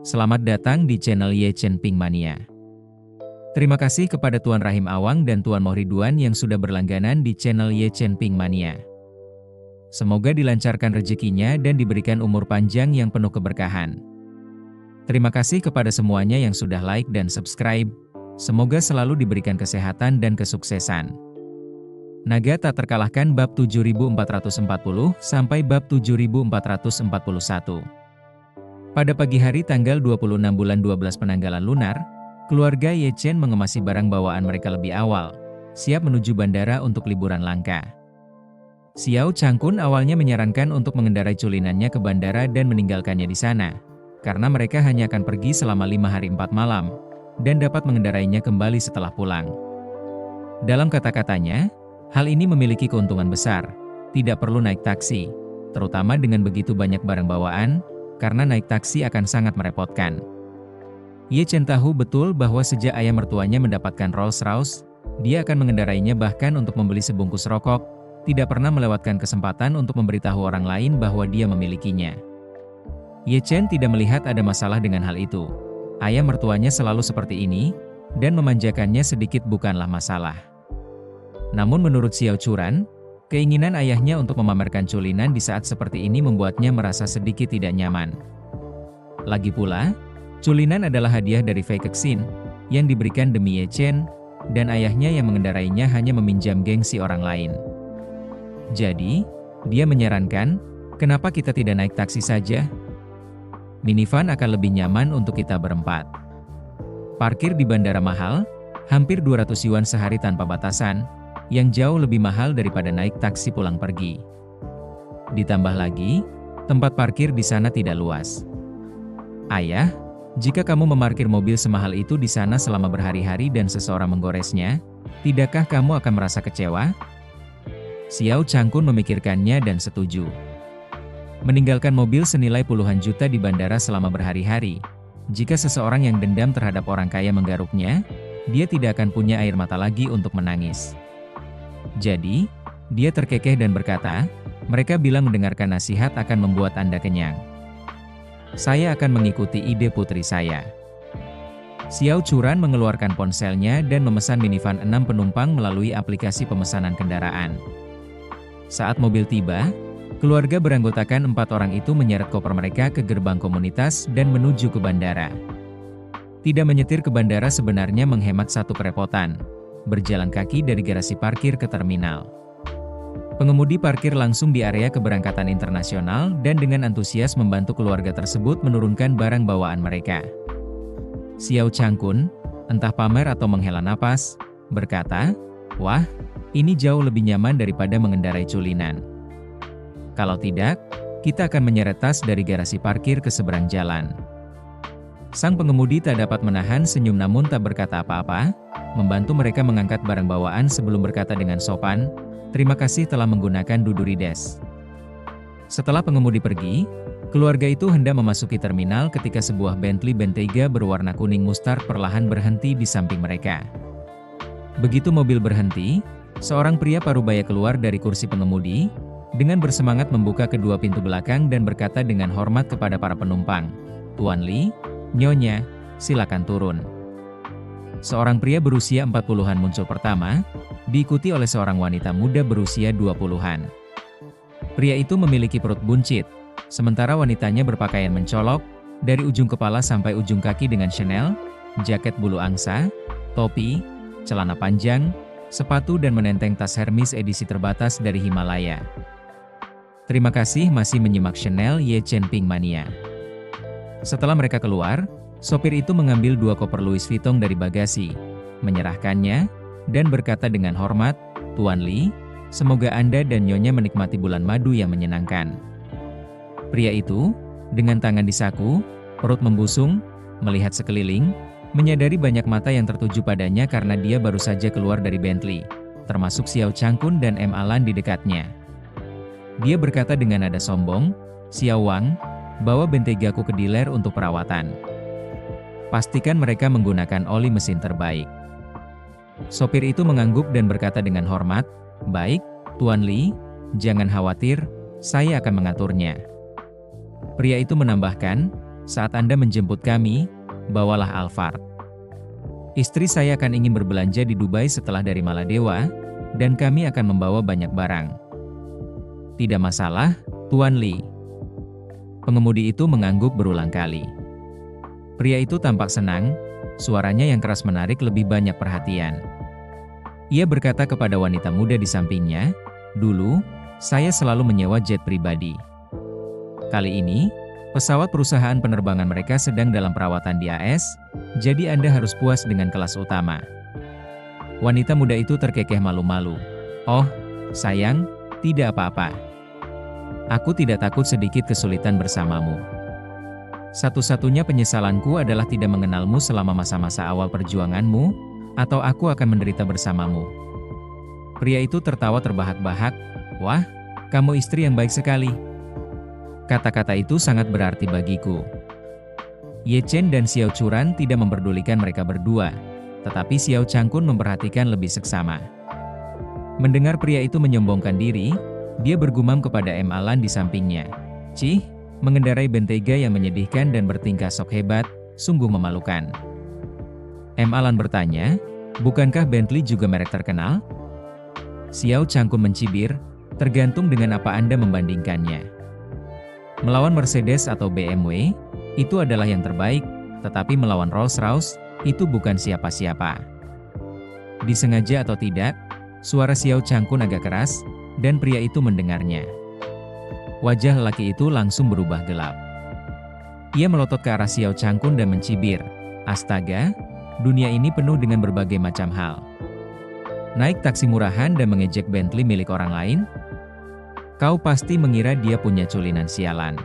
Selamat datang di channel Ye Chen Ping Mania. Terima kasih kepada Tuan Rahim Awang dan Tuan Mohriduan yang sudah berlangganan di channel Ye Chen Ping Mania. Semoga dilancarkan rezekinya dan diberikan umur panjang yang penuh keberkahan. Terima kasih kepada semuanya yang sudah like dan subscribe. Semoga selalu diberikan kesehatan dan kesuksesan. Naga tak terkalahkan bab 7440 sampai bab 7441. Pada pagi hari tanggal 26 bulan 12 penanggalan lunar, keluarga Ye Chen mengemasi barang bawaan mereka lebih awal, siap menuju bandara untuk liburan langka. Xiao Changkun awalnya menyarankan untuk mengendarai culinannya ke bandara dan meninggalkannya di sana, karena mereka hanya akan pergi selama 5 hari 4 malam, dan dapat mengendarainya kembali setelah pulang. Dalam kata-katanya, hal ini memiliki keuntungan besar, tidak perlu naik taksi, terutama dengan begitu banyak barang bawaan, karena naik taksi akan sangat merepotkan. Ye Chen tahu betul bahwa sejak ayah mertuanya mendapatkan Rolls-Royce, dia akan mengendarainya bahkan untuk membeli sebungkus rokok, tidak pernah melewatkan kesempatan untuk memberitahu orang lain bahwa dia memilikinya. Ye Chen tidak melihat ada masalah dengan hal itu. Ayah mertuanya selalu seperti ini, dan memanjakannya sedikit bukanlah masalah. Namun menurut Xiao Churan, keinginan ayahnya untuk memamerkan culinan di saat seperti ini membuatnya merasa sedikit tidak nyaman. Lagi pula, culinan adalah hadiah dari Fei Kexin, yang diberikan demi Ye Chen, dan ayahnya yang mengendarainya hanya meminjam gengsi orang lain. Jadi, dia menyarankan, kenapa kita tidak naik taksi saja? Minivan akan lebih nyaman untuk kita berempat. Parkir di bandara mahal, hampir 200 yuan sehari tanpa batasan, yang jauh lebih mahal daripada naik taksi pulang pergi. Ditambah lagi, tempat parkir di sana tidak luas. Ayah, jika kamu memarkir mobil semahal itu di sana selama berhari-hari dan seseorang menggoresnya, tidakkah kamu akan merasa kecewa? Xiao Changkun memikirkannya dan setuju. Meninggalkan mobil senilai puluhan juta di bandara selama berhari-hari, jika seseorang yang dendam terhadap orang kaya menggaruknya, dia tidak akan punya air mata lagi untuk menangis. Jadi, dia terkekeh dan berkata, mereka bilang mendengarkan nasihat akan membuat Anda kenyang. Saya akan mengikuti ide putri saya. Xiao Churan mengeluarkan ponselnya dan memesan minivan 6 penumpang melalui aplikasi pemesanan kendaraan. Saat mobil tiba, keluarga beranggotakan 4 orang itu menyeret koper mereka ke gerbang komunitas dan menuju ke bandara. Tidak menyetir ke bandara sebenarnya menghemat satu kerepotan, berjalan kaki dari garasi parkir ke terminal. Pengemudi parkir langsung di area keberangkatan internasional dan dengan antusias membantu keluarga tersebut menurunkan barang bawaan mereka. Xiao Changkun, entah pamer atau menghela napas, berkata, "Wah, ini jauh lebih nyaman daripada mengendarai culinan. Kalau tidak, kita akan menyeret tas dari garasi parkir ke seberang jalan." Sang pengemudi tak dapat menahan senyum namun tak berkata apa-apa, membantu mereka mengangkat barang bawaan sebelum berkata dengan sopan, "Terima kasih telah menggunakan Dudurides." Setelah pengemudi pergi, keluarga itu hendak memasuki terminal ketika sebuah Bentley Bentayga berwarna kuning mustard perlahan berhenti di samping mereka. Begitu mobil berhenti, seorang pria parubaya keluar dari kursi pengemudi, dengan bersemangat membuka kedua pintu belakang dan berkata dengan hormat kepada para penumpang, "Tuan Li, Nyonya, silakan turun." Seorang pria berusia 40-an muncul pertama, diikuti oleh seorang wanita muda berusia 20-an. Pria itu memiliki perut buncit, sementara wanitanya berpakaian mencolok, dari ujung kepala sampai ujung kaki dengan Chanel, jaket bulu angsa, topi, celana panjang, sepatu dan menenteng tas Hermes edisi terbatas dari Himalaya. Terima kasih masih menyimak channel Ye Chen Ping Mania. Setelah mereka keluar, sopir itu mengambil 2 koper Louis Vuitton dari bagasi, menyerahkannya, dan berkata dengan hormat, "Tuan Li, semoga Anda dan Nyonya menikmati bulan madu yang menyenangkan." Pria itu, dengan tangan di saku, perut membusung, melihat sekeliling, menyadari banyak mata yang tertuju padanya karena dia baru saja keluar dari Bentley, termasuk Xiao Changkun dan M. Alan di dekatnya. Dia berkata dengan nada sombong, "Xiao Wang, bawa Bentaygaku ke dealer untuk perawatan. Pastikan mereka menggunakan oli mesin terbaik." Sopir itu mengangguk dan berkata dengan hormat, "Baik, Tuan Li, jangan khawatir, saya akan mengaturnya." Pria itu menambahkan, saat Anda menjemput kami, bawalah Alphard. Istri saya akan ingin berbelanja di Dubai setelah dari Maladewa, dan kami akan membawa banyak barang. Tidak masalah, Tuan Lee. Pengemudi itu mengangguk berulang kali. Pria itu tampak senang, suaranya yang keras menarik lebih banyak perhatian. Ia berkata kepada wanita muda di sampingnya, "Dulu, saya selalu menyewa jet pribadi. Kali ini, pesawat perusahaan penerbangan mereka sedang dalam perawatan di AS, jadi Anda harus puas dengan kelas utama." Wanita muda itu terkekeh malu-malu. "Oh, sayang, tidak apa-apa. Aku tidak takut sedikit kesulitan bersamamu. Satu-satunya penyesalanku adalah tidak mengenalmu selama masa-masa awal perjuanganmu, atau aku akan menderita bersamamu." Pria itu tertawa terbahak-bahak. "Wah, kamu istri yang baik sekali." Kata-kata itu sangat berarti bagiku. Ye Chen dan Xiao Churan tidak memperdulikan mereka berdua, tetapi Xiao Changkun memperhatikan lebih seksama. Mendengar pria itu menyombongkan diri, dia bergumam kepada M. Alan di sampingnya, "Cih, mengendarai Bentayga yang menyedihkan dan bertingkah sok hebat, sungguh memalukan." M. Alan bertanya, "Bukankah Bentley juga merek terkenal?" Xiao Changkun mencibir, "Tergantung dengan apa Anda membandingkannya. Melawan Mercedes atau BMW, itu adalah yang terbaik, tetapi melawan Rolls-Royce, itu bukan siapa-siapa." Disengaja atau tidak, suara Xiao Changkun agak keras, dan pria itu mendengarnya. Wajah lelaki itu langsung berubah gelap. Ia melotot ke arah Xiao Changkun dan mencibir, "Astaga, dunia ini penuh dengan berbagai macam hal. Naik taksi murahan dan mengejek Bentley milik orang lain? Kau pasti mengira dia punya culinan sialan."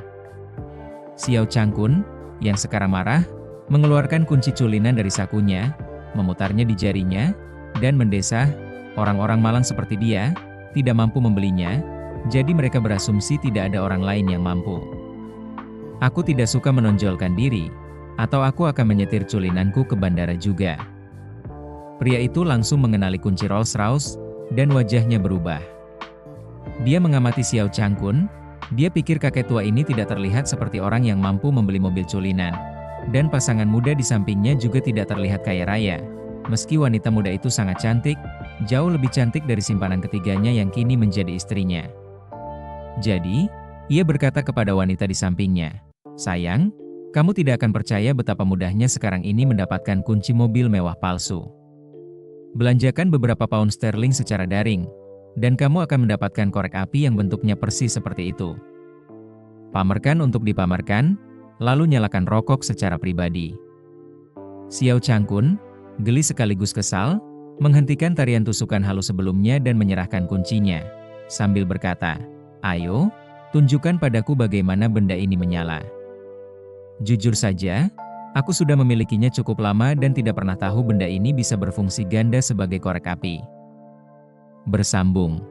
Xiao Changkun, yang sekarang marah, mengeluarkan kunci culinan dari sakunya, memutarnya di jarinya, dan mendesah, "Orang-orang malang seperti dia tidak mampu membelinya, jadi mereka berasumsi tidak ada orang lain yang mampu. Aku tidak suka menonjolkan diri, atau aku akan menyetir culinanku ke bandara juga." Pria itu langsung mengenali kunci Rolls-Royce, dan wajahnya berubah. Dia mengamati Xiao Changkun, dia pikir kakek tua ini tidak terlihat seperti orang yang mampu membeli mobil culinan, dan pasangan muda di sampingnya juga tidak terlihat kaya raya. Meski wanita muda itu sangat cantik, jauh lebih cantik dari simpanan ketiganya yang kini menjadi istrinya. Jadi, ia berkata kepada wanita di sampingnya, "Sayang, kamu tidak akan percaya betapa mudahnya sekarang ini mendapatkan kunci mobil mewah palsu. Belanjakan beberapa pound sterling secara daring, dan kamu akan mendapatkan korek api yang bentuknya persis seperti itu. Pamerkan untuk dipamerkan, lalu nyalakan rokok secara pribadi." Xiao Changkun, geli sekaligus kesal, menghentikan tarian tusukan halus sebelumnya dan menyerahkan kuncinya, sambil berkata, "Ayo, tunjukkan padaku bagaimana benda ini menyala." Jujur saja, aku sudah memilikinya cukup lama dan tidak pernah tahu benda ini bisa berfungsi ganda sebagai korek api. Bersambung.